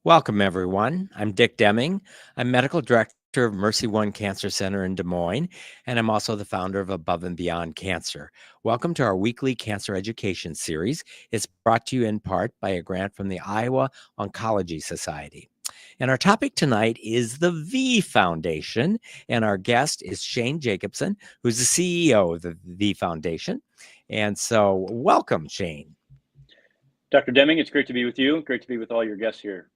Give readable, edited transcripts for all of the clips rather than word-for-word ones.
Welcome, everyone. I'm Dick Deming. I'm Medical Director of Mercy One Cancer Center in Des Moines, and I'm also the founder of Above and Beyond Cancer. Welcome to our weekly cancer education series. It's brought to you in part by a grant from the Iowa Oncology Society. And our topic tonight is the V Foundation, and our guest is Shane Jacobson, who's the CEO of the V Foundation. And so, welcome, Shane. Dr. Deming, it's great to be with you. Great to be with all your guests here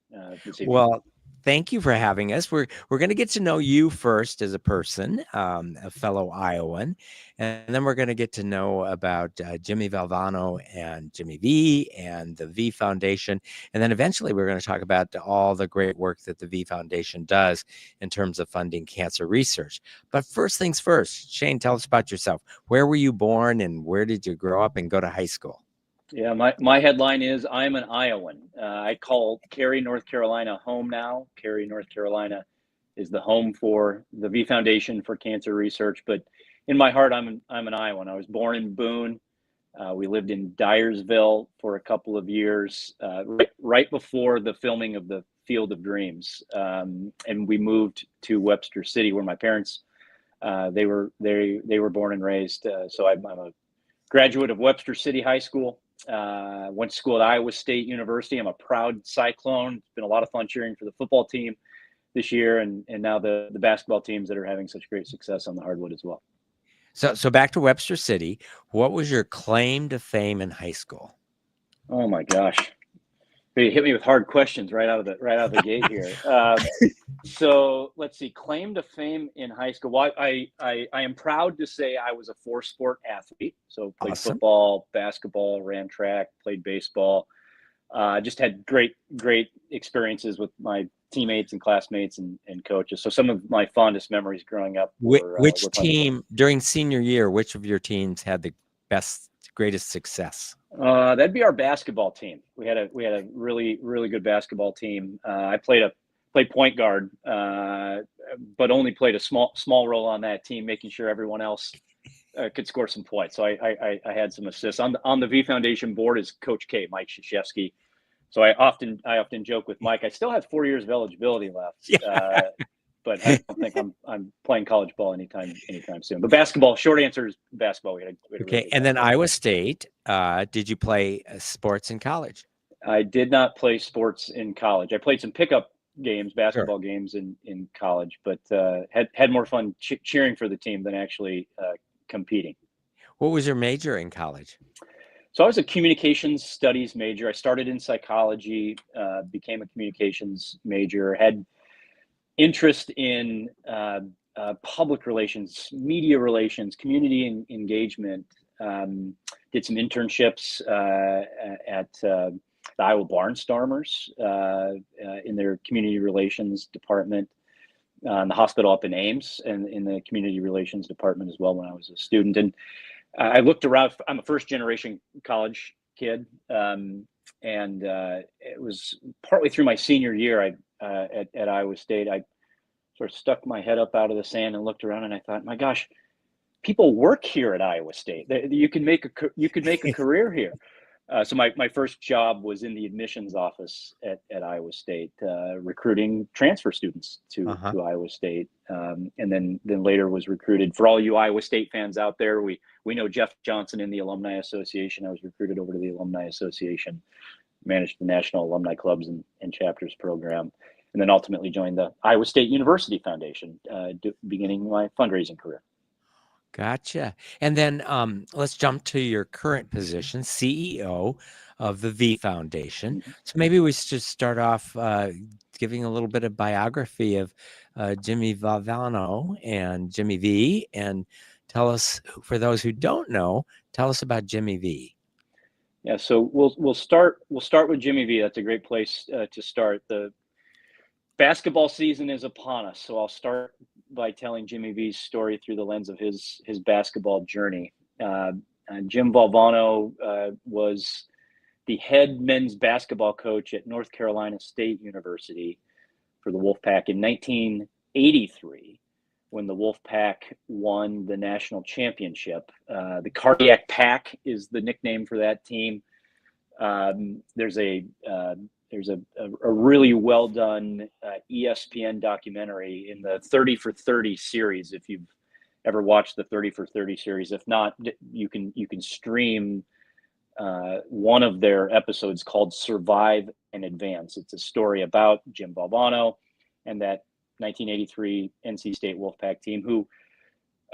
this evening. Well, thank you for having us. We're going to get to know you first as a person, a fellow Iowan, and then we're going to get to know about Jimmy Valvano and Jimmy V and the V Foundation, and then eventually we're going to talk about all the great work that the V Foundation does in terms of funding cancer research. But first things first, Shane, tell us about yourself. Where were you born, and where did you grow up and go to high school? Yeah, my headline is I'm an Iowan. I call Cary, North Carolina home now. Cary, North Carolina is the home for the V Foundation for Cancer Research. But in my heart, I'm an Iowan. I was born in Boone. We lived in Dyersville for a couple of years, right before the filming of the Field of Dreams, and we moved to Webster City, where my parents they were born and raised. So I'm a graduate of Webster City High School. Went to school at Iowa State University. I'm a proud Cyclone. It's been a lot of fun cheering for the football team this year, and now the basketball teams that are having such great success on the hardwood as well. So back to Webster City. What was your claim to fame in high school? Oh my gosh, you hit me with hard questions right out of the gate here. So let's see. Claim to fame in high school. Well, I am proud to say I was a 4-sport athlete. So played Awesome. football, basketball, ran track, played baseball. Just had great experiences with my teammates and classmates and coaches. So some of my fondest memories growing up were Which team during senior year, which of your teams had the greatest success? That'd be our basketball team. We had a really good basketball team. I played point guard, but only played a small role on that team, making sure everyone else could score some points. So I had some assists on the V Foundation board is Coach K, Mike Krzyzewski. So I often joke with Mike. I still have 4 years of eligibility left, Yeah. but I don't think I'm playing college ball anytime soon. But basketball, short answer is basketball. We had Okay, and then Iowa State. Did you play sports in college? I did not play sports in college. I played some pickup games, basketball Sure. games in college, but had more fun cheering for the team than actually competing. What was your major in college? So I was a communications studies major. I started in psychology, became a communications major, had interest in public relations, media relations, community engagement. Did some internships at the Iowa Barnstormers in their community relations department, the hospital up in Ames, and in the community relations department as well when I was a student. And I looked around. I'm a first generation college kid, and it was partly through my senior year at Iowa State. I sort of stuck my head up out of the sand and looked around, and I thought, my gosh, people work here at Iowa State. You can make a career here. So my first job was in the admissions office at Iowa State, recruiting transfer students to Iowa State, and then later was recruited. For all you Iowa State fans out there, we know Jeff Johnson in the Alumni Association. I was recruited over to the Alumni Association, managed the National Alumni Clubs and Chapters program, and then ultimately joined the Iowa State University Foundation, beginning my fundraising career. Gotcha. And then let's jump to your current position, CEO of the V Foundation. Mm-hmm. So maybe we should start off giving a little bit of biography of Jimmy Valvano and Jimmy V, and tell us, for those who don't know, tell us about Jimmy V. Yeah, so we'll start with Jimmy V. That's a great place to start. The basketball season is upon us, so I'll start by telling Jimmy V's story through the lens of his basketball journey. Jim Valvano was the head men's basketball coach at North Carolina State University for the Wolfpack in 1983, when the Wolfpack won the national championship. The Cardiac Pack is the nickname for that team. There's a really well done ESPN documentary in the 30 for 30 series. If you've ever watched the 30 for 30 series, if not, you can stream one of their episodes called Survive and Advance. It's a story about Jim Valvano and that 1983 NC State Wolfpack team, who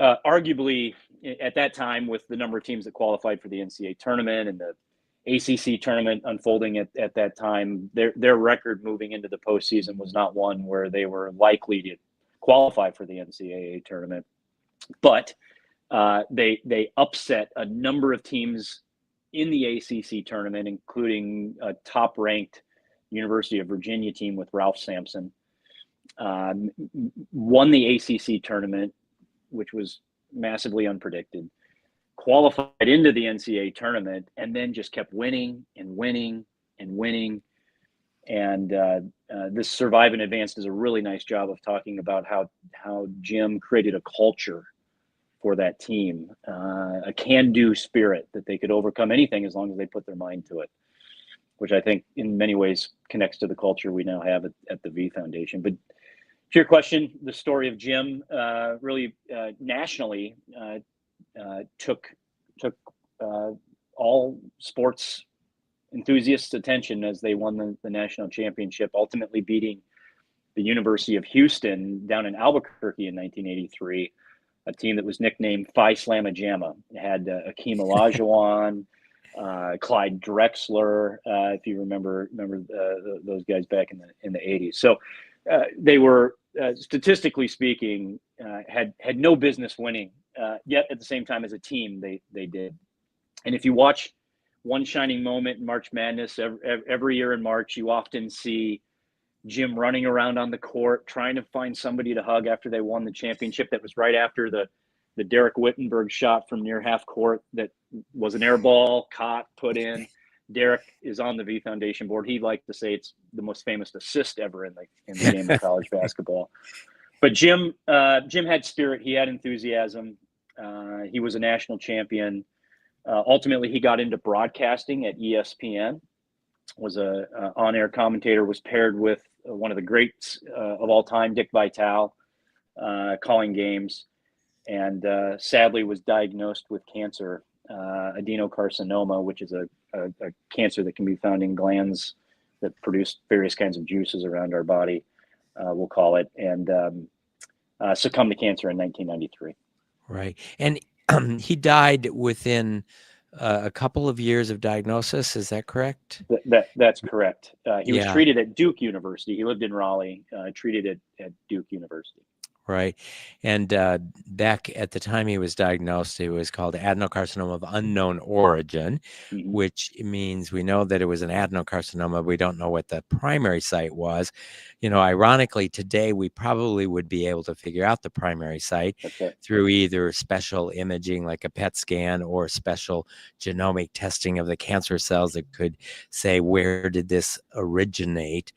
arguably at that time, with the number of teams that qualified for the NCAA tournament and the ACC tournament unfolding at that time, their record moving into the postseason was not one where they were likely to qualify for the NCAA tournament. But they upset a number of teams in the ACC tournament, including a top-ranked University of Virginia team with Ralph Sampson. Won the ACC tournament, which was massively unpredicted, qualified into the NCAA tournament, and then just kept winning and winning and winning. And this Survive and Advance does a really nice job of talking about how Jim created a culture for that team, a can-do spirit that they could overcome anything as long as they put their mind to it, which I think in many ways connects to the culture we now have at the V Foundation. But to your question, the story of Jim really nationally took all sports enthusiasts' attention as they won the national championship, ultimately beating the University of Houston down in Albuquerque in 1983, a team that was nicknamed Phi Slamma Jamma. It had Akeem Olajuwon, Clyde Drexler, if you remember those guys back in the 80s. So they were, statistically speaking, had no business winning. Yet at the same time, as a team, they did. And if you watch One Shining Moment in March Madness, every year in March, you often see Jim running around on the court trying to find somebody to hug after they won the championship. That was right after the Derek Wittenberg shot from near half court that was an air ball, caught, put in. Derek is on the V Foundation board. He'd like to say it's the most famous assist ever in the game of college basketball. But Jim had spirit. He had enthusiasm. He was a national champion. Ultimately, he got into broadcasting at ESPN. Was a on-air commentator. Was paired with one of the greats of all time, Dick Vitale, calling games, and sadly was diagnosed with cancer, adenocarcinoma, which is a cancer that can be found in glands that produce various kinds of juices around our body, we'll call it, and succumbed to cancer in 1993. Right. And he died within a couple of years of diagnosis. Is that correct? That's correct. He was treated at Duke University. He lived in Raleigh, treated at Duke University. Right. And back at the time he was diagnosed, it was called adenocarcinoma of unknown origin, which means we know that it was an adenocarcinoma. We don't know what the primary site was. You know, ironically, today we probably would be able to figure out the primary site through either special imaging like a PET scan or special genomic testing of the cancer cells that could say, where did this originate?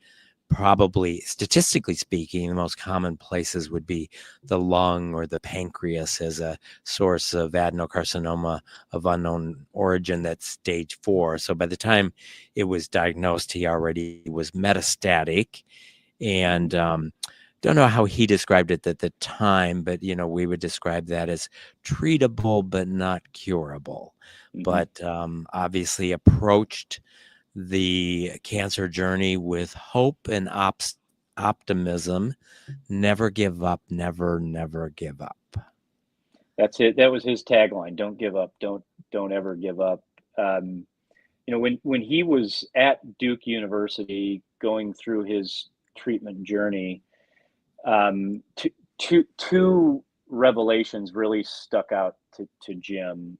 Probably, statistically speaking, the most common places would be the lung or the pancreas as a source of adenocarcinoma of unknown origin that's stage 4. So by the time it was diagnosed, he already was metastatic. And don't know how he described it at the time, but, you know, we would describe that as treatable but not curable. But obviously approached the cancer journey with hope and optimism. Never give up, never give up. That's it. That was his tagline. Don't give up. Don't ever give up. You know, when he was at Duke University going through his treatment journey, two revelations really stuck out to Jim.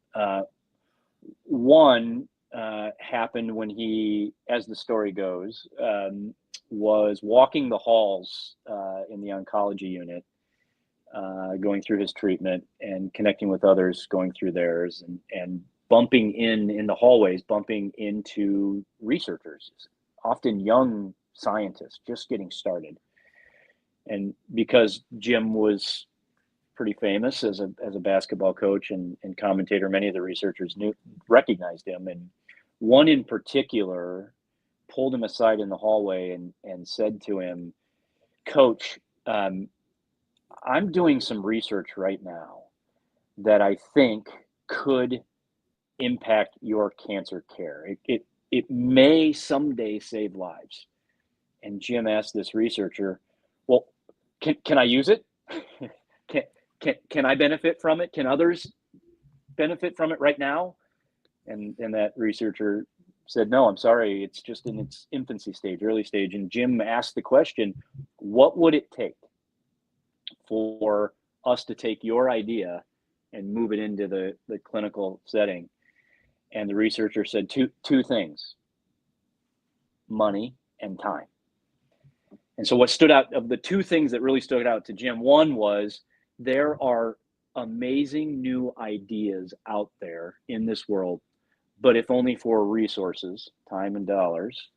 One happened when he, as the story goes, was walking the halls in the oncology unit, going through his treatment and connecting with others going through theirs, and bumping in the hallways, bumping into researchers, often young scientists just getting started. And because Jim was pretty famous as a basketball coach and commentator, many of the researchers recognized him and One in particular pulled him aside in the hallway and said to him, "Coach, I'm doing some research right now that I think could impact your cancer care. It may someday save lives." And Jim asked this researcher, "Well, can I use it? can, can I benefit from it? Can others benefit from it right now?" And that researcher said, "No, I'm sorry, it's just in its infancy stage, early stage." And Jim asked the question, "What would it take for us to take your idea and move it into the clinical setting?" And the researcher said two things: money and time. And so what stood out of the two things that really stood out to Jim, one was there are amazing new ideas out there in this world, but if only for resources, time and dollars,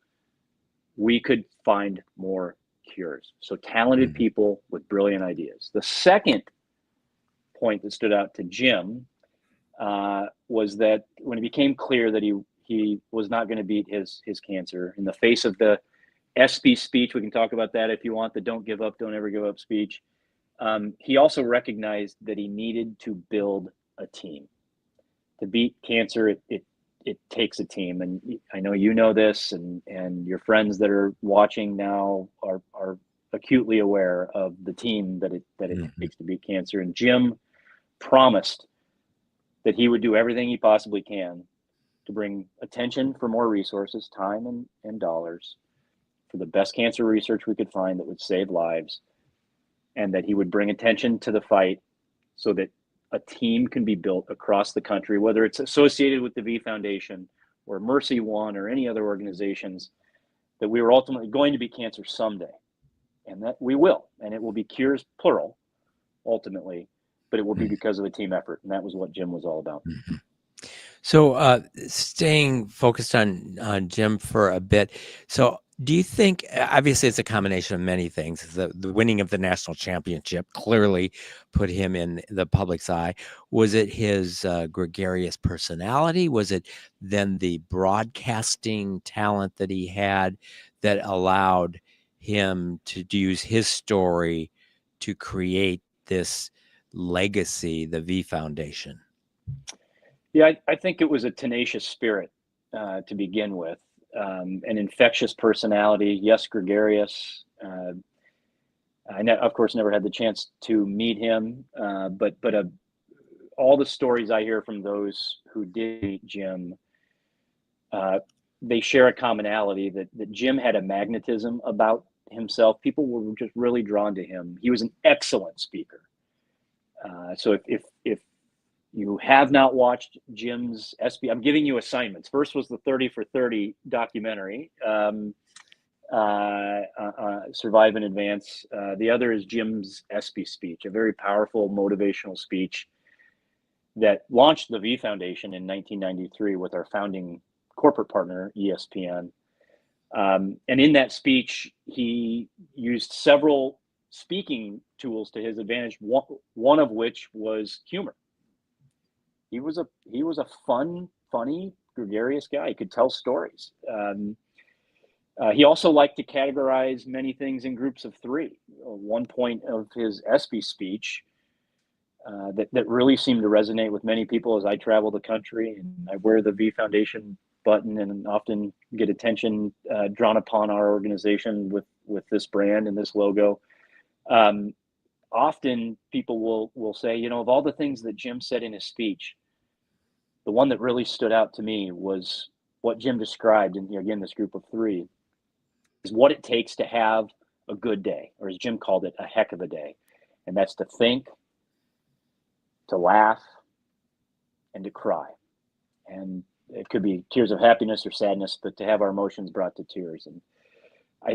we could find more cures. So talented people with brilliant ideas. The second point that stood out to Jim was that when it became clear that he was not going to beat his cancer in the face of the SB speech, we can talk about that if you want, the "don't give up, don't ever give up" speech. He also recognized that he needed to build a team. To beat cancer, it takes a team, and I know you know this, and your friends that are watching now are acutely aware of the team that it takes to beat cancer. And Jim promised that he would do everything he possibly can to bring attention for more resources, time and dollars, for the best cancer research we could find that would save lives, and that he would bring attention to the fight so that a team can be built across the country, whether it's associated with the V Foundation or Mercy One or any other organizations, that we were ultimately going to beat cancer someday, and that we will, and it will be cures, plural, ultimately, but it will be because of a team effort, and that was what Jim was all about. So, staying focused on Jim for a bit. So, do you think, obviously, it's a combination of many things. The winning of the national championship clearly put him in the public's eye. Was it his gregarious personality? Was it then the broadcasting talent that he had that allowed him to use his story to create this legacy, the V Foundation? Yeah, I think it was a tenacious spirit to begin with, an infectious personality. Yes, gregarious. Of course, never had the chance to meet him, but all the stories I hear from those who did meet Jim, they share a commonality that Jim had a magnetism about himself. People were just really drawn to him. He was an excellent speaker. So if you have not watched Jim's SB, I'm giving you assignments. First was the 30 for 30 documentary, Survive and Advance. The other is Jim's SB speech, a very powerful motivational speech that launched the V Foundation in 1993 with our founding corporate partner, ESPN. And in that speech, he used several speaking tools to his advantage, one of which was humor. He was a funny, gregarious guy. He could tell stories. He also liked to categorize many things in groups of three. One point of his ESPY speech that really seemed to resonate with many people as I travel the country and I wear the V Foundation button and often get attention drawn upon our organization with this brand and this logo. Often people will say, you know, of all the things that Jim said in his speech, the one that really stood out to me was what Jim described in, again, this group of three, is what it takes to have a good day, or as Jim called it, a heck of a day. And that's to think, to laugh, and to cry. And it could be tears of happiness or sadness, but to have our emotions brought to tears. And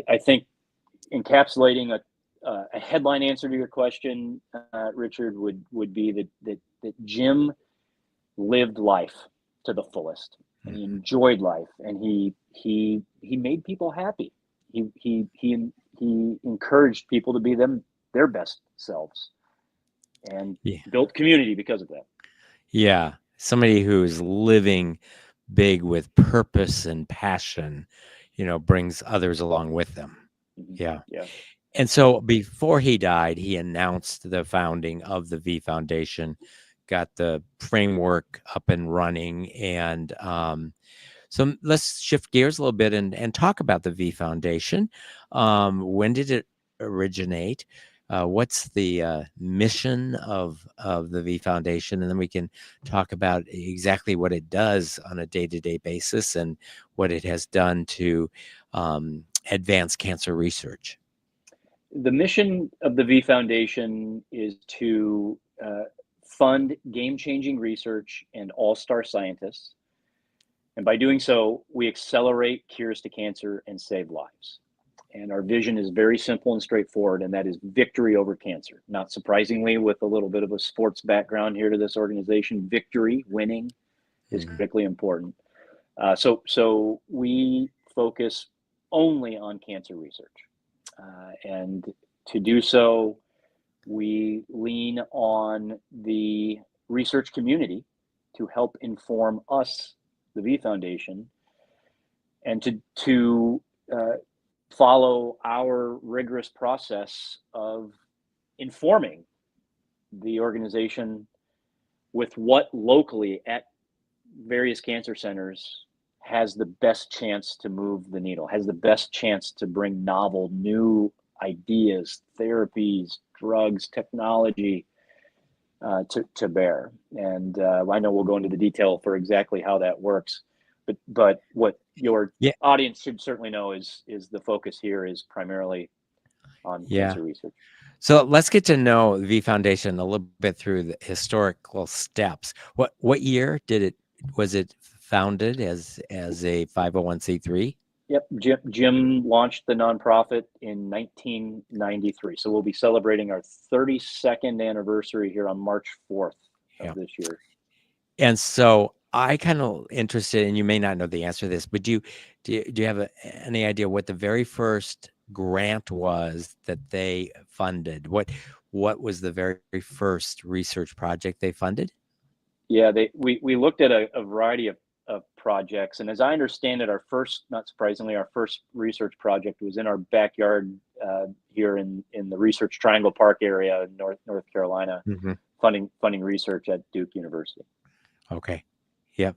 I think encapsulating a headline answer to your question, Richard, would be that Jim lived life to the fullest, and he enjoyed life, and he made people happy. He encouraged people to be their best selves, and built community because of that. Yeah, somebody who's living big with purpose and passion, brings others along with them. Mhm. Yeah. Yeah. And so before he died, he announced the founding of the V Foundation, got the framework up and running. And so let's shift gears a little bit and talk about the V Foundation. When did it originate? What's the mission of the V Foundation? And then we can talk about exactly what it does on a day-to-day basis and what it has done to advance cancer research. The mission of the V Foundation is to fund game changing research and all star scientists. And by doing so, we accelerate cures to cancer and save lives. And our vision is very simple and straightforward, and that is victory over cancer. Not surprisingly, with a little bit of a sports background here to this organization, victory, winning, is Mhm. critically important. So we focus only on cancer research. And to do so, we lean on the research community to help inform us, the V Foundation, and to uh, follow our rigorous process of informing the organization with what locally at various cancer centers has the best chance to move the needle, has the best chance to bring novel, new ideas, therapies, drugs, technology to bear. And I know we'll go into the detail for exactly how that works, but what your Yeah, audience should certainly know is the focus here is primarily on yeah. cancer research. So let's get to know the V Foundation a little bit through the historical steps. What year was it founded as a 501c3? Yep, Jim launched the nonprofit in 1993. So we'll be celebrating our 32nd anniversary here on March 4th Yeah. of this year. And so I kind of interested, and you may not know the answer to this, but do you have any idea what the very first grant was that they funded? What was the very first research project they funded? Yeah, we looked at a variety of projects, and as I understand it, our first, not surprisingly, our first research project was in our backyard here in the Research Triangle Park area in North Carolina, Mhm. funding research at Duke University. Okay. Yep.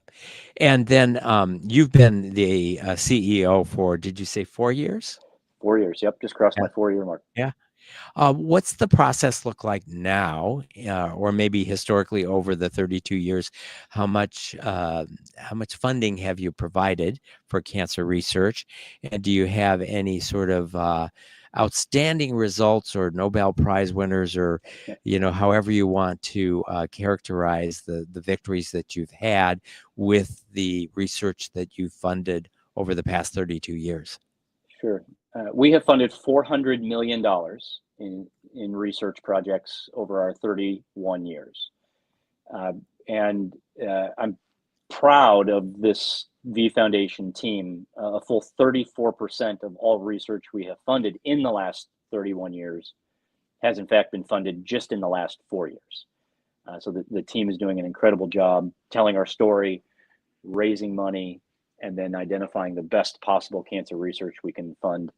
And then you've been the CEO for, did you say 4 years? 4 years. Yep, just crossed Yeah. my 4 year mark. Yeah. What's the process look like now, or maybe historically over the 32 years? How much how much funding have you provided for cancer research, and do you have any sort of outstanding results or Nobel Prize winners, or however you want to characterize the victories that you've had with the research that you've funded over the past 32 years? Sure. We have funded $400 million in research projects over our 31 years. Uh, and I'm proud of this V Foundation team. A full 34% of all research we have funded in the last 31 years has, in fact, been funded just in the last 4 years. So the team is doing an incredible job telling our story, raising money, and then identifying the best possible cancer research we can fund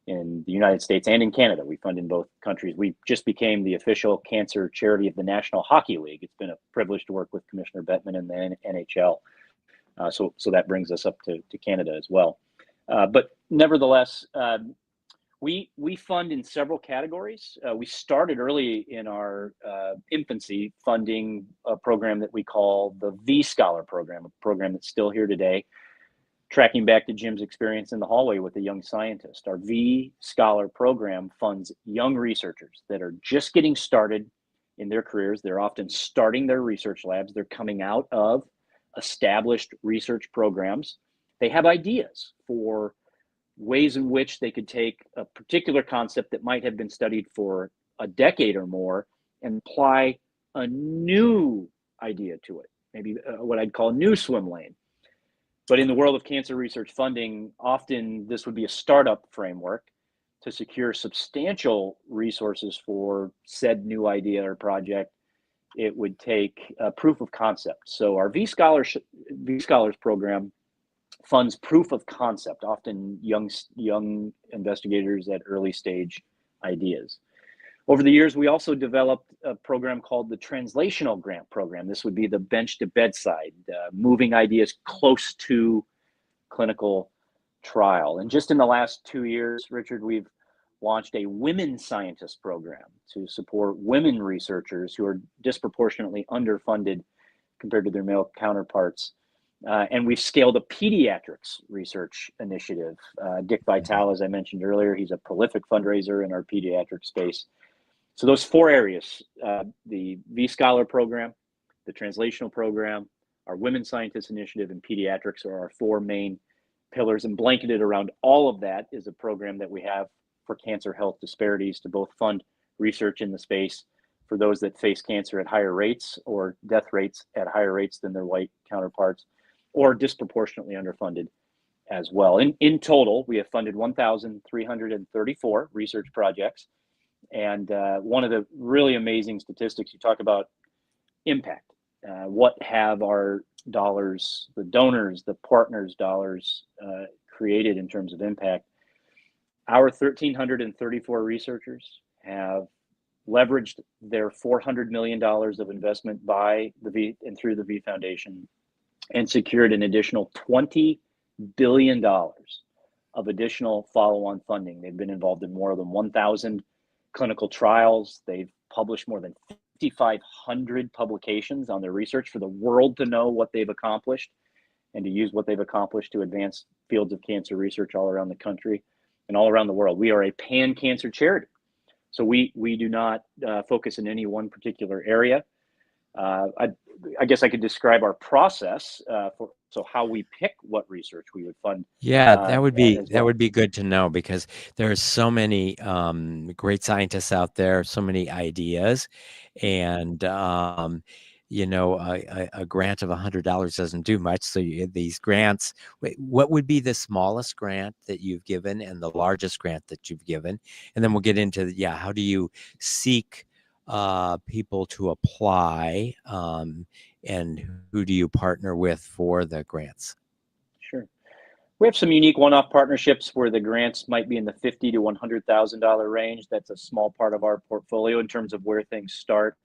in the United States and in Canada. We fund in both countries. We just became the official cancer charity of the National Hockey League. It's been a privilege to work with Commissioner Bettman and the NHL. So that brings us up to Canada as well. But nevertheless, we fund in several categories. We started early in our infancy funding a program that we call the V Scholar program, a program that's still here today, tracking back to Jim's experience in the hallway with a young scientist. Our V Scholar program funds young researchers that are just getting started in their careers. They're often starting their research labs. They're coming out of established research programs. They have ideas for ways in which they could take a particular concept that might have been studied for a decade or more and apply a new idea to it, maybe what I'd call a new swim lane. But in the world of cancer research funding, often this would be a startup framework to secure substantial resources for said new idea or project. it would take proof of concept. So our V Scholars program funds proof of concept, often young investigators at early stage ideas. Over the years, we also developed a program called the Translational Grant Program. This would be the bench to bedside, moving ideas close to clinical trial. And just in the last 2 years, Richard, we've launched a women scientist program to support women researchers who are disproportionately underfunded compared to their male counterparts. And we've scaled a pediatrics research initiative. Dick Vitale, as I mentioned earlier, he's a prolific fundraiser in our pediatric space. So those 4 areas, the V-Scholar program, the translational program, our Women Scientists Initiative, and pediatrics are our 4 main pillars. And blanketed around all of that is a program that we have for cancer health disparities to both fund research in the space for those that face cancer at higher rates or death rates at higher rates than their white counterparts, or disproportionately underfunded as well. In total, we have funded 1,334 research projects. And one of the really amazing statistics, you talk about impact. What have our dollars, the donors, the partners' dollars created in terms of impact? Our 1,334 researchers have leveraged their $400 million of investment by the V and through the V Foundation and secured an additional $20 billion of additional follow-on funding. They've been involved in more than 1,000 clinical trials. They've published more than 5,500 publications on their research for the world to know what they've accomplished and to use what they've accomplished to advance fields of cancer research all around the country and all around the world. We are a pan-cancer charity. So we do not focus in any one particular area. I guess I could describe our process so how we pick what research we would fund. Yeah, that would be as well. good to know, because there are so many great scientists out there, so many ideas, and a grant of $100 doesn't do much. So these grants, what would be the smallest grant that you've given and the largest grant that you've given? And then we'll get into how do you seek people to apply, and who do you partner with for the grants? Sure. We have some unique one-off partnerships where the grants might be in the $50,000 to $100,000 range. That's a small part of our portfolio in terms of where things start.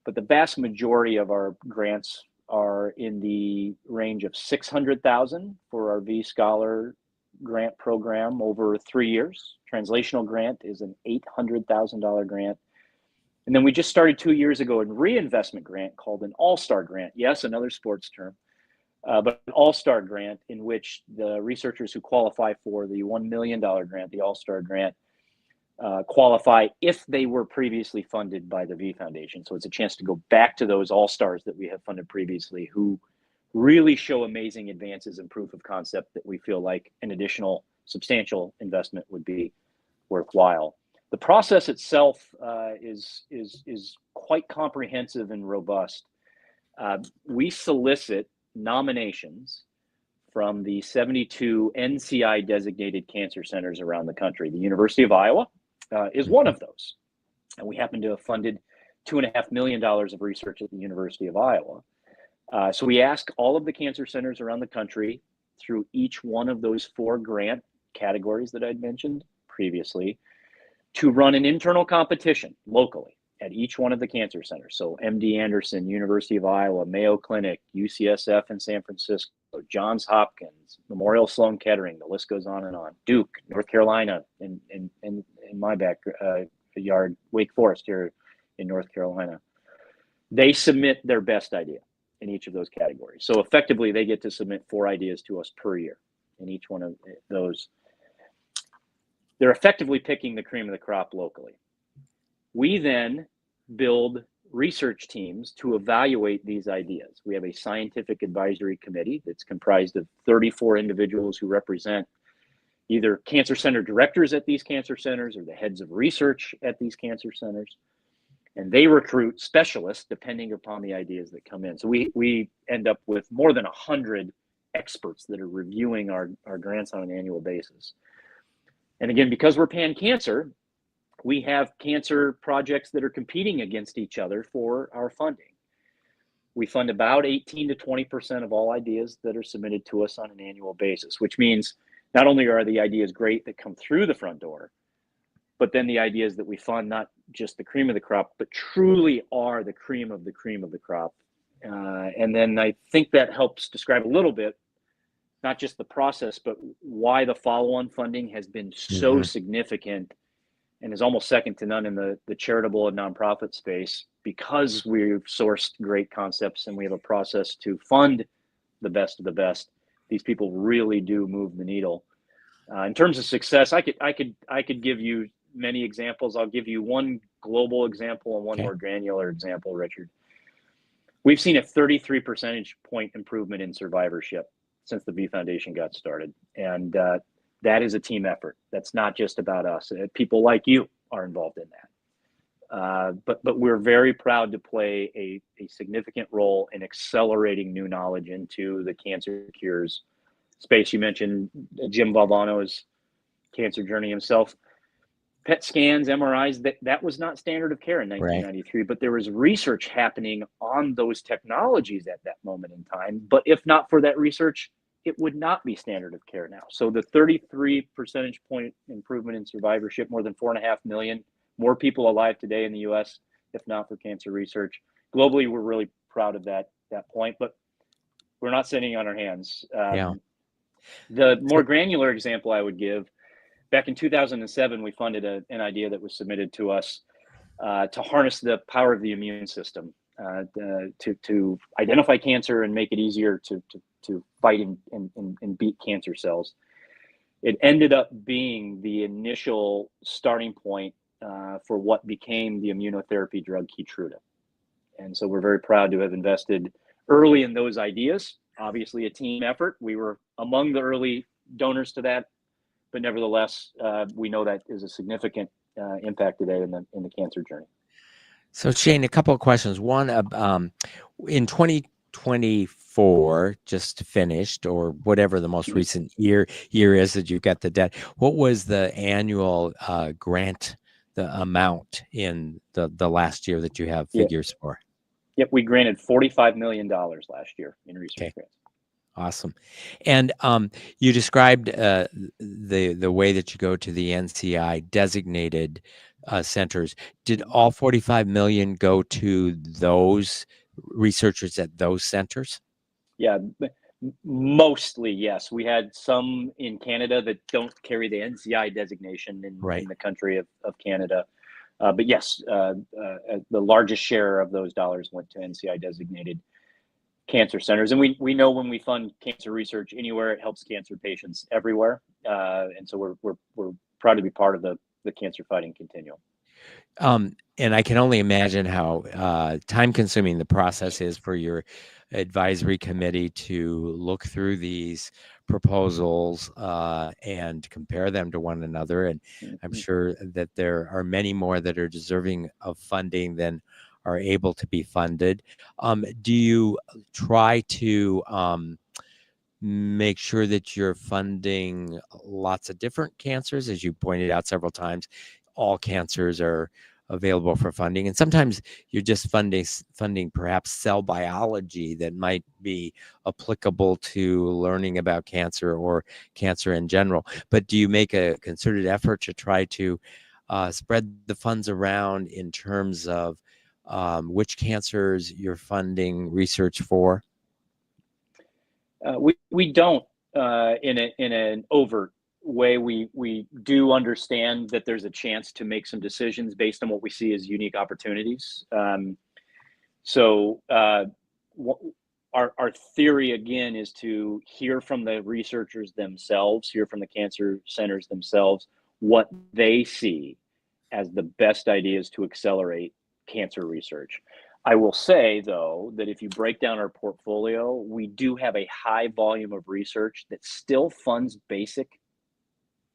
But the vast majority of our grants are in the range of $600,000 for our V-Scholar grant program over 3 years. Translational grant is an $800,000 grant. And then we just started 2 years ago a reinvestment grant called an All-Star grant. Yes, another sports term, but an All-Star grant in which the researchers who qualify for the $1 million grant, the All-Star grant, qualify if they were previously funded by the V Foundation. So it's a chance to go back to those All-Stars that we have funded previously who really show amazing advances in proof of concept that we feel like an additional substantial investment would be worthwhile. The process itself is quite comprehensive and robust. We solicit nominations from the 72 NCI designated cancer centers around the country. The University of Iowa is one of those. And we happen to have funded $2.5 million of research at the University of Iowa. So we ask all of the cancer centers around the country through each one of those 4 grant categories that I'd mentioned previously to run an internal competition locally at each one of the cancer centers. So MD Anderson, University of Iowa, Mayo Clinic, UCSF in San Francisco, Johns Hopkins, Memorial Sloan Kettering, the list goes on and on. Duke, North Carolina, in my backyard, Wake Forest here in North Carolina. They submit their best idea in each of those categories. So effectively, they get to submit 4 ideas to us per year in each one of those. They're effectively picking the cream of the crop locally. We then build research teams to evaluate these ideas. We have a scientific advisory committee that's comprised of 34 individuals who represent either cancer center directors at these cancer centers or the heads of research at these cancer centers. And they recruit specialists depending upon the ideas that come in. So we end up with more than 100 experts that are reviewing our grants on an annual basis. And again, because we're pan-cancer, we have cancer projects that are competing against each other for our funding. We fund about 18 to 20% of all ideas that are submitted to us on an annual basis, which means not only are the ideas great that come through the front door, but then the ideas that we fund, not just the cream of the crop, but truly are the cream of the cream of the crop. And then I think that helps describe a little bit, not just the process, but why the follow-on funding has been so significant and is almost second to none in the charitable and nonprofit space, because we've sourced great concepts and we have a process to fund the best of the best. These people really do move the needle. In terms of success, I could give you many examples. I'll give you one global example and one more granular example, Richard. We've seen a 33 percentage point improvement in survivorship since the V Foundation got started. And that is a team effort. That's not just about us. People like you are involved in that. But we're very proud to play a significant role in accelerating new knowledge into the cancer cures space. You mentioned Jim Valvano's cancer journey himself. PET scans, MRIs, that was not standard of care in 1993, but there was research happening on those technologies at that moment in time. But if not for that research, it would not be standard of care now. So the 33 percentage point improvement in survivorship, more than 4.5 million more people alive today in the US, if not for cancer research. Globally, we're really proud of that point, but we're not sitting on our hands. The more granular example I would give, back in 2007, we funded an idea that was submitted to us to harness the power of the immune system to identify cancer and make it easier to fight and beat cancer cells. It ended up being the initial starting point for what became the immunotherapy drug Keytruda. And so we're very proud to have invested early in those ideas. Obviously a team effort. We were among the early donors to that, but nevertheless, we know that is a significant impact today in the cancer journey. So Shane, a couple of questions. One, in 2024, just finished, or whatever the most recent year is that you've got the debt, what was the annual grant, the amount in the last year that you have figures for? Yep, we granted $45 million last year in research grants. Awesome. And you described the way that you go to the NCI designated centers. Did all 45 million go to those researchers at those centers? Yeah, mostly, yes. We had some in Canada that don't carry the NCI designation in the country of Canada. But yes, the largest share of those dollars went to NCI designated cancer centers. And we know when we fund cancer research anywhere, it helps cancer patients everywhere. And so we're proud to be part of the cancer fighting continuum. And I can only imagine how time consuming the process is for your advisory committee to look through these proposals and compare them to one another. And I'm sure that there are many more that are deserving of funding than are able to be funded. Do you try to make sure that you're funding lots of different cancers? As you pointed out several times, all cancers are available for funding, and sometimes you're just funding perhaps cell biology that might be applicable to learning about cancer or cancer in general. But do you make a concerted effort to try to spread the funds around in terms of which cancers you're funding research for? We don't in an overt way. We do understand that there's a chance to make some decisions based on what we see as unique opportunities. So our theory again is to hear from the researchers themselves, hear from the cancer centers themselves, what they see as the best ideas to accelerate cancer research. I will say, though, that if you break down our portfolio, we do have a high volume of research that still funds basic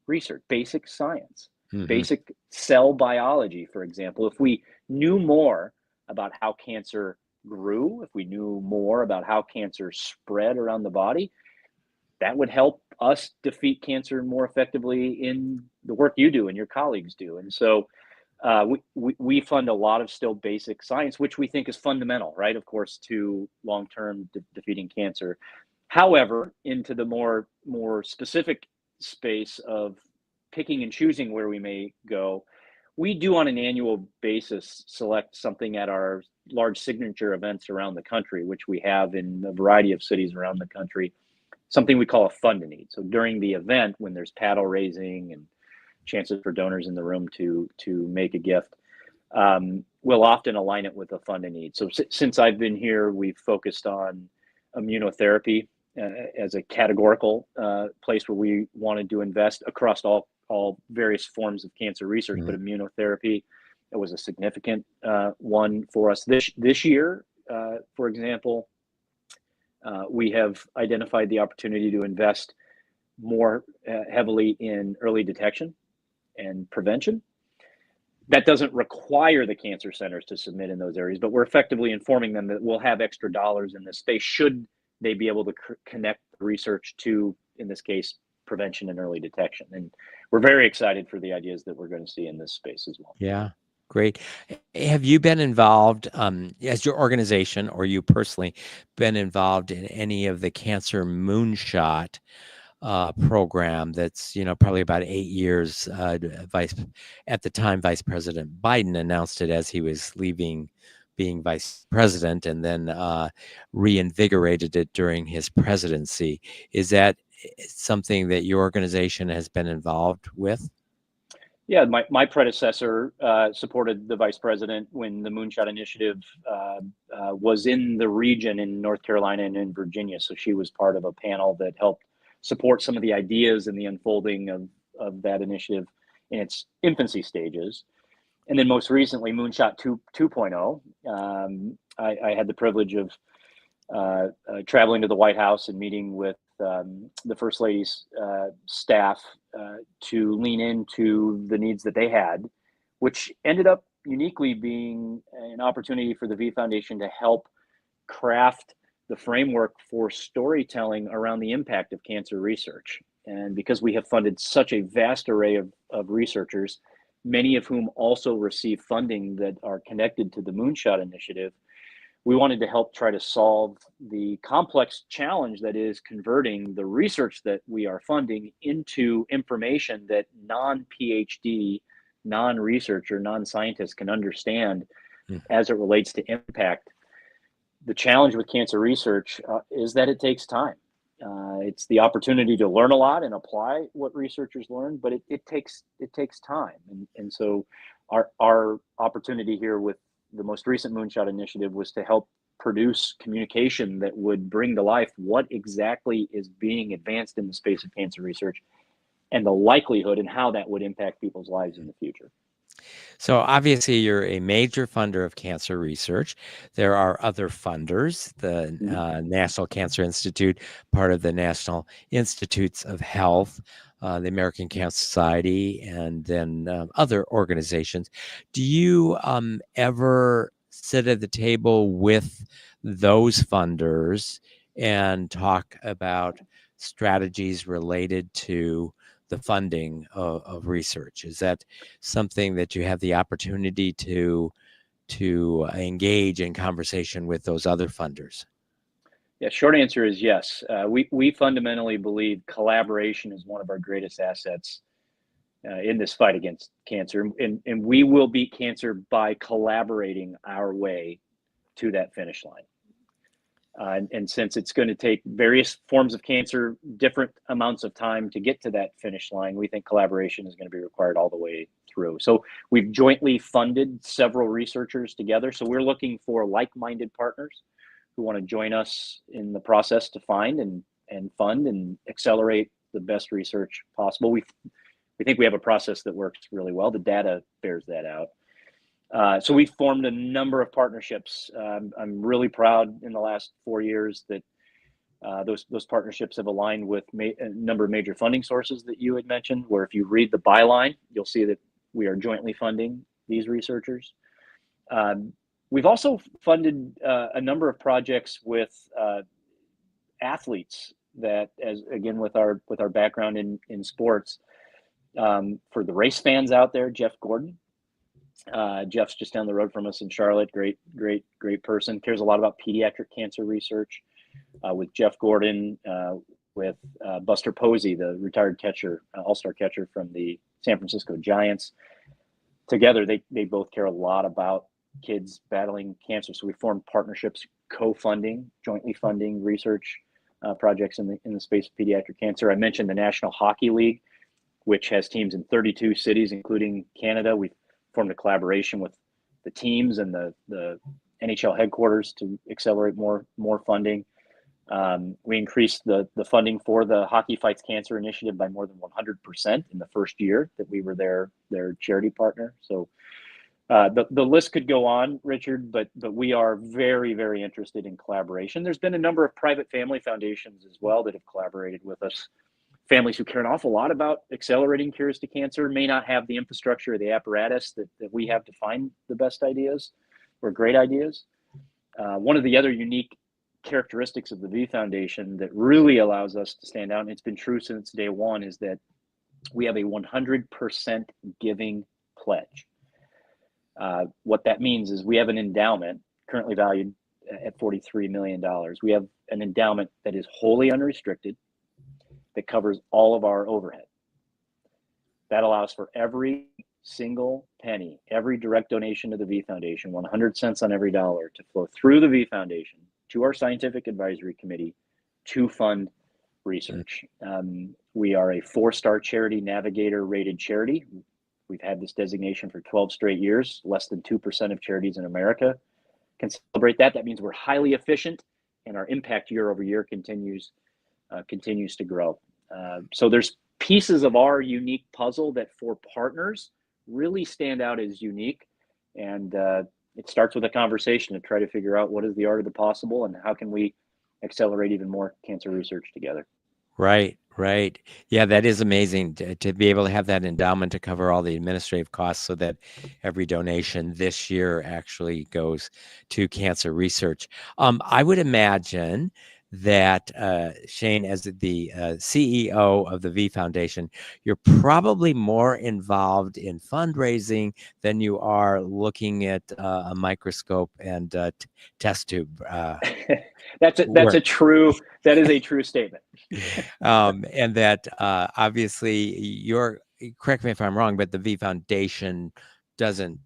research, basic science, basic cell biology, for example. If we knew more about how cancer grew, if we knew more about how cancer spread around the body, that would help us defeat cancer more effectively in the work you do and your colleagues do. And so We fund a lot of still basic science, which we think is fundamental, right? Of course, to long-term defeating cancer. However, into the more specific space of picking and choosing where we may go, we do on an annual basis select something at our large signature events around the country, which we have in a variety of cities around the country, something we call a fund a need. So during the event, when there's paddle raising and chances for donors in the room to make a gift, we'll often align it with a fund a need. So since I've been here, we've focused on immunotherapy as a categorical place where we wanted to invest across all various forms of cancer research, but immunotherapy, it was a significant one for us this year. For example, we have identified the opportunity to invest more heavily in early detection and prevention. That doesn't require the cancer centers to submit in those areas, but we're effectively informing them that we'll have extra dollars in this space should they be able to connect research to, in this case, prevention and early detection. And we're very excited for the ideas that we're going to see in this space as well. Yeah, great. Have you been involved, as your organization or you personally, been involved in any of the Cancer Moonshot program that's, probably about 8 years, at the time, Vice President Biden announced it as he was leaving being vice president, and then reinvigorated it during his presidency. Is that something that your organization has been involved with? Yeah, my predecessor supported the vice president when the Moonshot Initiative was in the region in North Carolina and in Virginia. So she was part of a panel that helped support some of the ideas and the unfolding of that initiative in its infancy stages. And then most recently, Moonshot 2.0. I had the privilege of traveling to the White House and meeting with the First Lady's staff to lean into the needs that they had, which ended up uniquely being an opportunity for the V Foundation to help craft the framework for storytelling around the impact of cancer research. And because we have funded such a vast array of researchers, many of whom also receive funding that are connected to the Moonshot Initiative, we wanted to help try to solve the complex challenge that is converting the research that we are funding into information that non-PhD, non-researcher, non-scientists can understand as it relates to impact. The challenge with cancer research is that it takes time. It's the opportunity to learn a lot and apply what researchers learn, but it takes time. And so our opportunity here with the most recent Moonshot Initiative was to help produce communication that would bring to life what exactly is being advanced in the space of cancer research and the likelihood and how that would impact people's lives in the future. So obviously, you're a major funder of cancer research. There are other funders, the National Cancer Institute, part of the National Institutes of Health, the American Cancer Society, and then other organizations. Do you ever sit at the table with those funders and talk about strategies related to the funding of research? Is that something that you have the opportunity to engage in conversation with those other funders? Yeah, short answer is yes. We fundamentally believe collaboration is one of our greatest assets in this fight against cancer, and we will beat cancer by collaborating our way to that finish line. And since it's going to take various forms of cancer, different amounts of time to get to that finish line, we think collaboration is going to be required all the way through. So we've jointly funded several researchers together. So we're looking for like-minded partners who want to join us in the process to find and fund and accelerate the best research possible. We think we have a process that works really well. The data bears that out. So we've formed a number of partnerships. I'm really proud in the last 4 years that those partnerships have aligned with a number of major funding sources that you had mentioned, where if you read the byline, you'll see that we are jointly funding these researchers. We've also funded a number of projects with athletes that, as again, with our background in sports, for the race fans out there, Jeff Gordon Jeff's just down the road from us in Charlotte. Great person. Cares a lot about pediatric cancer research. With Jeff Gordon, with Buster Posey, the retired catcher, all-star catcher from the San Francisco Giants. Together, they both care a lot about kids battling cancer. So we formed partnerships, co-funding, jointly funding research projects in the space of pediatric cancer. I mentioned the National Hockey League, which has teams in 32 cities, including Canada. We've formed a collaboration with the teams and the NHL headquarters to accelerate more funding. We increased the funding for the Hockey Fights Cancer Initiative by more than 100% in the first year that we were their charity partner. So the list could go on, Richard, but we are very, very interested in collaboration. There's been a number of private family foundations as well that have collaborated with us. Families who care an awful lot about accelerating cures to cancer may not have the infrastructure or the apparatus that we have to find the best ideas or great ideas. One of the other unique characteristics of the V Foundation that really allows us to stand out, and it's been true since day one, is that we have a 100% giving pledge. What that means is we have an endowment currently valued at $43 million. We have an endowment that is wholly unrestricted, that covers all of our overhead. That allows for every single penny, every direct donation to the V Foundation, 100 cents on every dollar, to flow through the V Foundation to our scientific advisory committee to fund research. We are a 4-star charity navigator rated charity. We've had this designation for 12 straight years. Less than 2% of charities in America can celebrate that. That means we're highly efficient, and our impact year over year continues to grow. So there's pieces of our unique puzzle that for partners really stand out as unique. And it starts with a conversation to try to figure out what is the art of the possible and how can we accelerate even more cancer research together. Right. Yeah, that is amazing to be able to have that endowment to cover all the administrative costs so that every donation this year actually goes to cancer research. I would imagine that, Shane, as the CEO of the V Foundation, you're probably more involved in fundraising than you are looking at a microscope and test tube. That is a true statement. And that obviously correct me if I'm wrong, but the V Foundation doesn't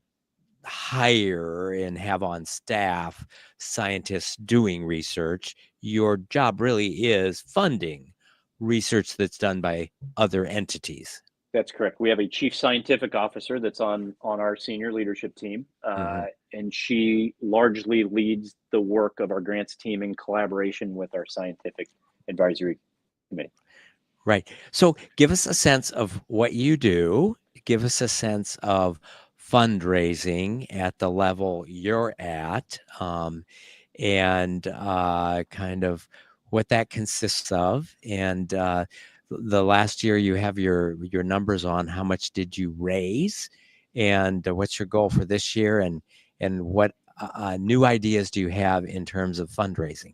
hire and have on staff scientists doing research. Your job really is funding research that's done by other entities. That's correct. We have a chief scientific officer that's on our senior leadership team, and she largely leads the work of our grants team in collaboration with our scientific advisory committee. Right. So give us a sense of what you do. Give us a sense of fundraising at the level you're at, and kind of what that consists of. And the last year you have your numbers on how much did you raise, and what's your goal for this year, and what new ideas do you have in terms of fundraising?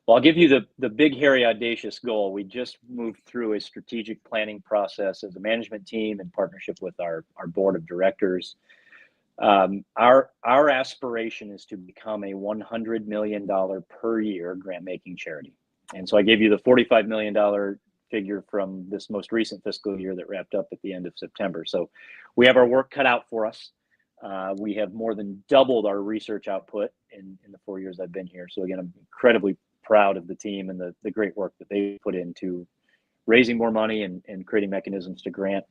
Well, I'll give you the big, hairy, audacious goal. We just moved through a strategic planning process as a management team in partnership with our board of directors. Our aspiration is to become a $100 million per year grant making charity. And so I gave you the $45 million figure from this most recent fiscal year that wrapped up at the end of September. So we have our work cut out for us. We have more than doubled our research output in the 4 years I've been here. So again, I'm incredibly proud of the team and the great work that they put into raising more money and creating mechanisms to grant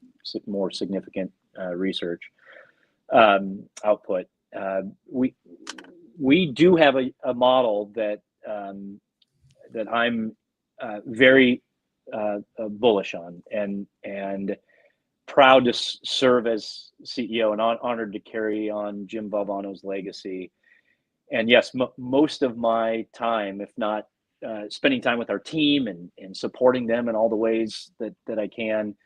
more significant research output. We do have a model that I'm very bullish on and proud to serve as CEO and honored to carry on Jim Valvano's legacy. And yes, most of my time, if not spending time with our team and supporting them in all the ways that I can,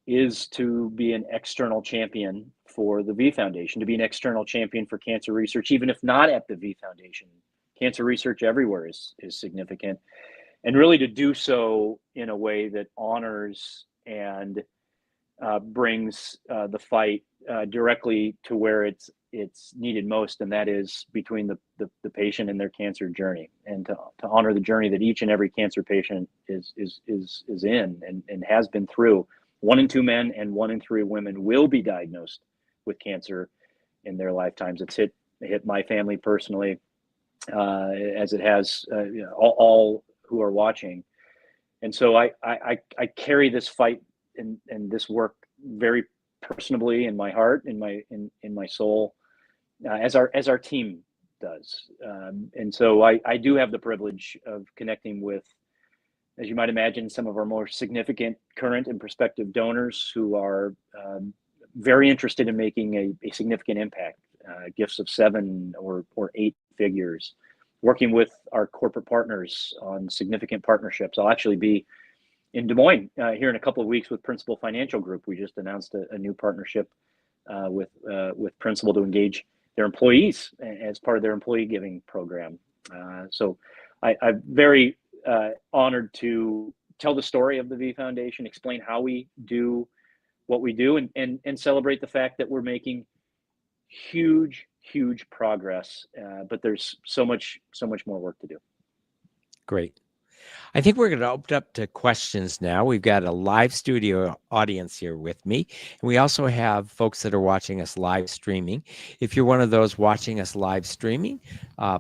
is to be an external champion for the V Foundation, to be an external champion for cancer research, even if not at the V Foundation. Cancer research everywhere is significant. And really to do so in a way that honors and brings the fight directly to where it's needed most, and that is between the patient and their cancer journey, and to honor the journey that each and every cancer patient is in and has been through. 1 in 2 men and 1 in 3 women will be diagnosed with cancer in their lifetimes. It's hit my family personally, as it has all who are watching. And so I carry this fight and this work very personally in my heart, in my soul, as our team does. And so I do have the privilege of connecting with, as you might imagine, some of our more significant current and prospective donors who are very interested in making a significant impact, gifts of 7 or 8 figures, working with our corporate partners on significant partnerships. I'll actually be in Des Moines here in a couple of weeks with Principal Financial Group. We just announced a new partnership with Principal to engage their employees as part of their employee giving program. So I'm very honored to tell the story of the V Foundation, explain how we do what we do, and celebrate the fact that we're making huge progress, but there's so much more work to do. Great. I think we're going to open up to questions now. We've got a live studio audience here with me, and we also have folks that are watching us live streaming. If you're one of those watching us live streaming,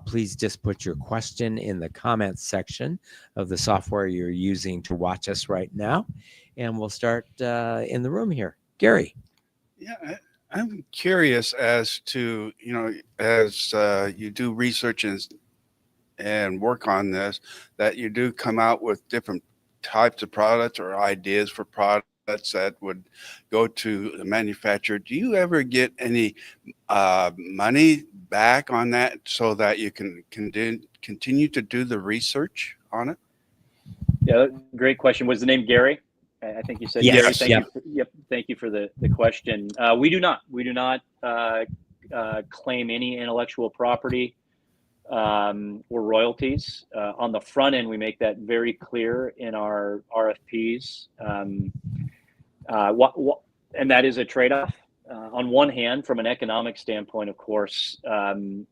please just put your question in the comments section of the software you're using to watch us right now, and we'll start in the room here. Gary. Yeah, I'm curious as to, as you do research and work on this, that you do come out with different types of products or ideas for products that would go to the manufacturer. Do you ever get any money back on that so that you can continue to do the research on it? Yeah, great question. Was the name Gary? I think you said yes. Gary. Thank you for the question. We do not claim any intellectual property or royalties. On the front end, we make that very clear in our RFPs. And that is a trade-off. On one hand, from an economic standpoint, of course,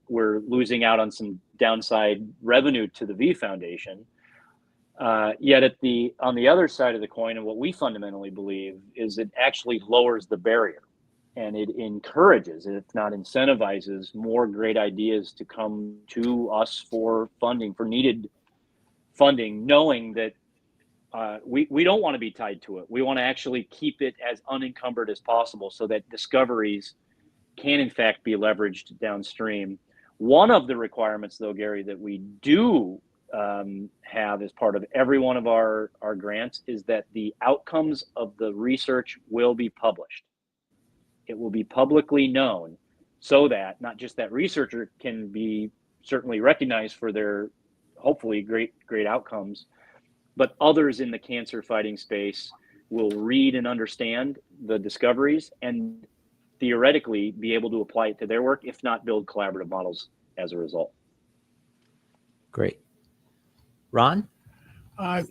we're losing out on some downside revenue to the V Foundation. Yet on the other side of the coin, and what we fundamentally believe is it actually lowers the barrier, and it encourages, if not incentivizes, more great ideas to come to us for funding, for needed funding, knowing that we don't want to be tied to it. We want to actually keep it as unencumbered as possible so that discoveries can in fact be leveraged downstream. One of the requirements, though, Gary, that we do have as part of every one of our grants is that the outcomes of the research will be published. It will be publicly known, so that not just that researcher can be certainly recognized for their hopefully great outcomes, but others in the cancer fighting space will read and understand the discoveries and theoretically be able to apply it to their work, if not build collaborative models as a result. Great. Ron?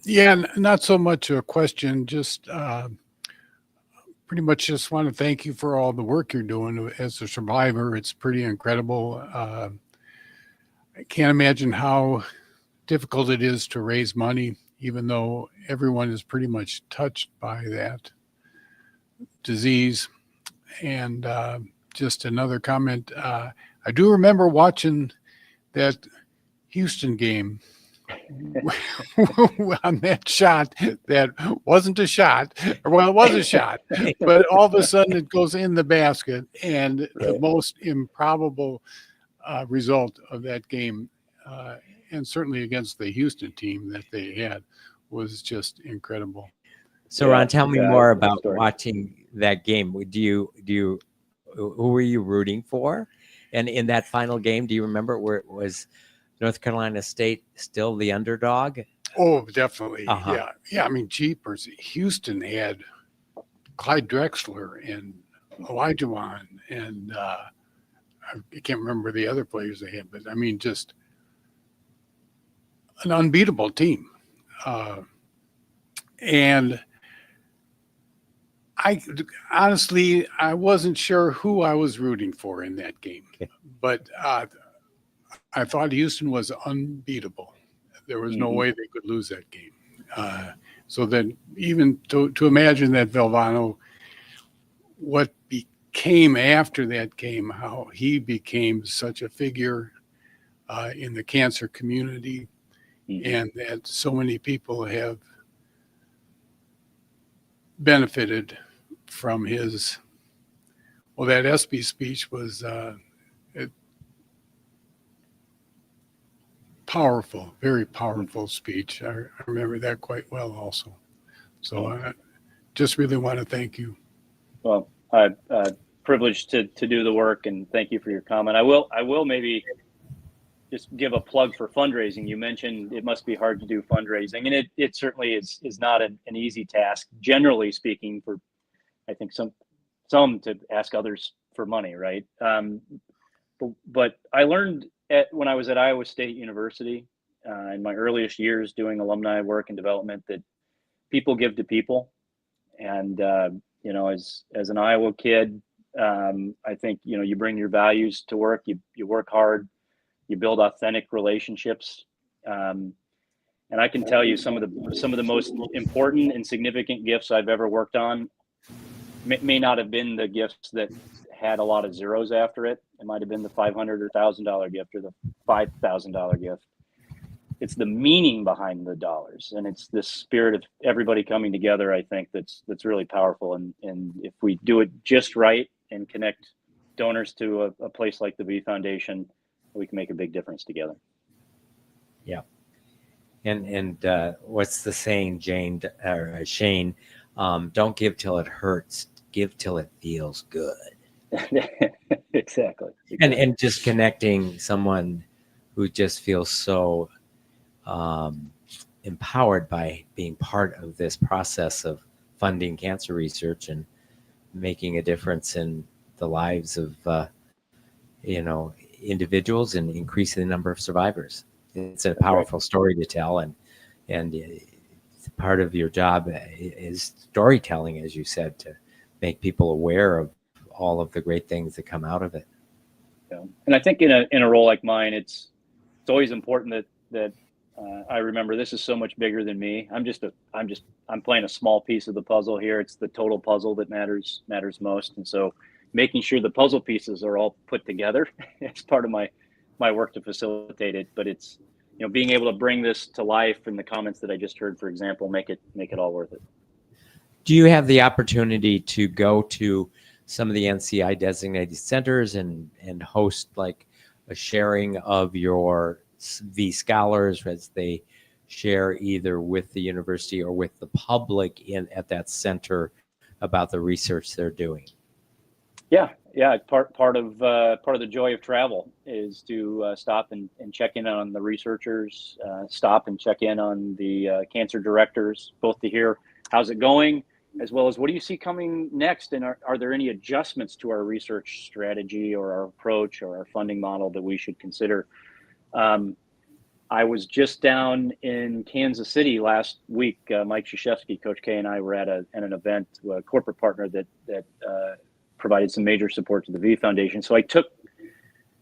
Yeah, not so much a question, just pretty much just want to thank you for all the work you're doing as a survivor. It's pretty incredible. I can't imagine how difficult it is to raise money, even though everyone is pretty much touched by that disease. And just another comment, I do remember watching that Houston game on that shot that wasn't a shot. Well, it was a shot, but all of a sudden it goes in the basket, and the most improbable result of that game, and certainly against the Houston team that they had, was just incredible. So Ron, tell me more about watching that game. Who were you rooting for? And in that final game, do you remember where it was North Carolina State still the underdog? Oh, definitely. Yeah. I mean, jeepers. Houston had Clyde Drexler and Olajuwon, and I can't remember the other players they had, but I mean, just an unbeatable team. And I honestly, I wasn't sure who I was rooting for in that game, Okay. but I thought Houston was unbeatable. There was no way they could lose that game. So then, even to imagine that Valvano, what became after that game, how he became such a figure in the cancer community, and that so many people have benefited from his. Well, that ESPY speech was powerful, very powerful speech. I remember that quite well also. So I just really want to thank you. Well, I'm privileged to do the work, and thank you for your comment. I will maybe just give a plug for fundraising. You mentioned it must be hard to do fundraising, and it certainly is not an easy task, generally speaking, for I think some to ask others for money, right? But I learned when I was at Iowa State University in my earliest years doing alumni work and development that people give to people, and as an Iowa kid, I think you bring your values to work. You work hard. You build authentic relationships. And I can tell you some of the most important and significant gifts I've ever worked on may not have been the gifts that had a lot of zeros after it. It might have been the $500 or $1,000 gift or the $5,000 gift. It's the meaning behind the dollars, and it's this spirit of everybody coming together. I think that's really powerful. And if we do it just right and connect donors to a place like the V Foundation, we can make a big difference together. Yeah. And what's the saying, Shane? Don't give till it hurts. Give till it feels good. Exactly. And just connecting someone who just feels so empowered by being part of this process of funding cancer research and making a difference in the lives of individuals and increasing the number of survivors. It's a powerful story to tell, and part of your job is storytelling, as you said, to make people aware of all of the great things that come out of it. Yeah. And I think in a role like mine, it's always important that I remember this is so much bigger than me. I'm playing a small piece of the puzzle here. It's the total puzzle that matters most. And so making sure the puzzle pieces are all put together is part of my work to facilitate it. But it's, being able to bring this to life in the comments that I just heard, for example, make it all worth it. Do you have the opportunity to go to some of the NCI designated centers and host like a sharing of your V scholars as they share either with the university or with the public at that center about the research they're doing? Yeah. Part of the joy of travel is to stop and check in on the researchers, stop and check in on the cancer directors, both to hear how's it going, as well as what do you see coming next, and are there any adjustments to our research strategy or our approach or our funding model that we should consider. I was just down in Kansas City last week. Mike Krzyzewski, Coach K, and I were at an event, a corporate partner that provided some major support to the V Foundation. So I took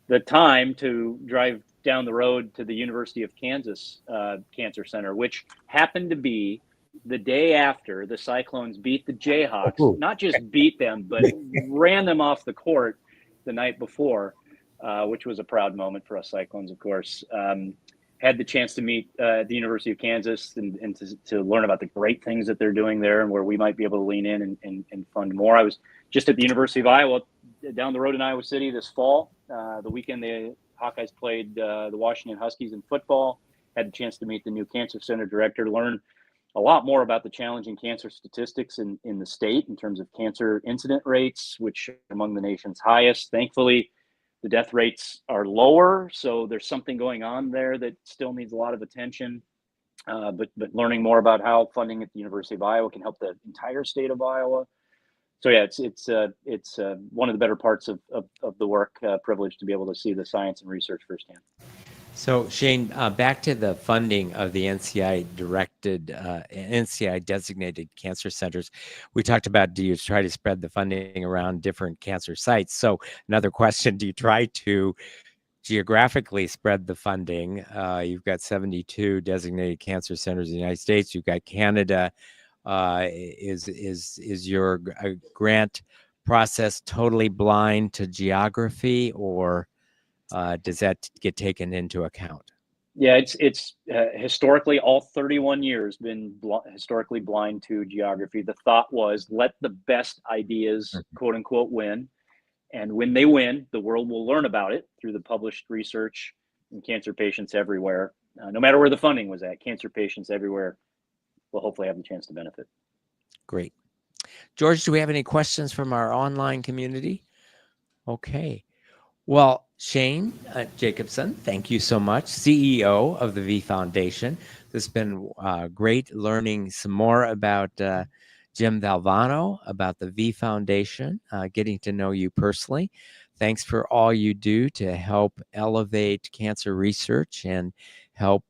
the time to drive down the road to the University of Kansas Cancer Center, which happened to be the day after the Cyclones beat the Jayhawks. Not just beat them, but ran them off the court the night before, which was a proud moment for us Cyclones, of course. Had the chance to meet at the University of Kansas and to learn about the great things that they're doing there and where we might be able to lean in and fund more. I was just at the University of Iowa down the road in Iowa City this fall. The weekend the Hawkeyes played the Washington Huskies in football. Had the chance to meet the new Cancer Center director, learn a lot more about the challenging cancer statistics in the state in terms of cancer incident rates, which are among the nation's highest. Thankfully, the death rates are lower, so there's something going on there that still needs a lot of attention. But learning more about how funding at the University of Iowa can help the entire state of Iowa. So yeah, it's one of the better parts of the work. Privileged to be able to see the science and research firsthand. So Shane, back to the funding of the NCI designated cancer centers. We talked about, do you try to spread the funding around different cancer sites? So another question, do you try to geographically spread the funding? You've got 72 designated cancer centers in the United States. You've got Canada. Is your grant process totally blind to geography, or does that get taken into account? Yeah, it's historically all 31 years been historically blind to geography. The thought was, let the best ideas, quote unquote, win. And when they win, the world will learn about it through the published research in cancer patients everywhere. No matter where the funding was at, cancer patients everywhere will hopefully have the chance to benefit. Great. George, do we have any questions from our online community? Okay. Well, Shane Jacobson, thank you so much, CEO of the V Foundation. This has been great learning some more about Jim Valvano, about the V Foundation, getting to know you personally. Thanks for all you do to help elevate cancer research and help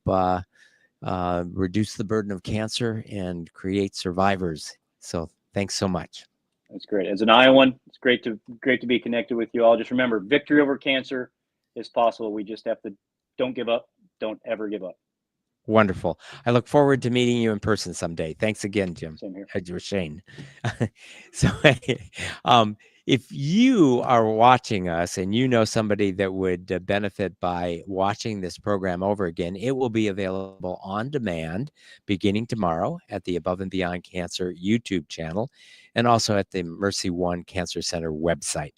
reduce the burden of cancer and create survivors. So thanks so much. That's great. As an Iowan, it's great to be connected with you all. Just remember, victory over cancer is possible. We just have to don't give up. Don't ever give up. Wonderful. I look forward to meeting you in person someday. Thanks again, Jim. Same here. Shane. So if you are watching us and you know somebody that would benefit by watching this program over again, it will be available on demand beginning tomorrow at the Above and Beyond Cancer YouTube channel and also at the Mercy One Cancer Center website.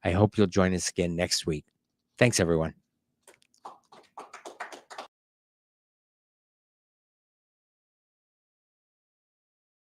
I hope you'll join us again next week. Thanks, everyone.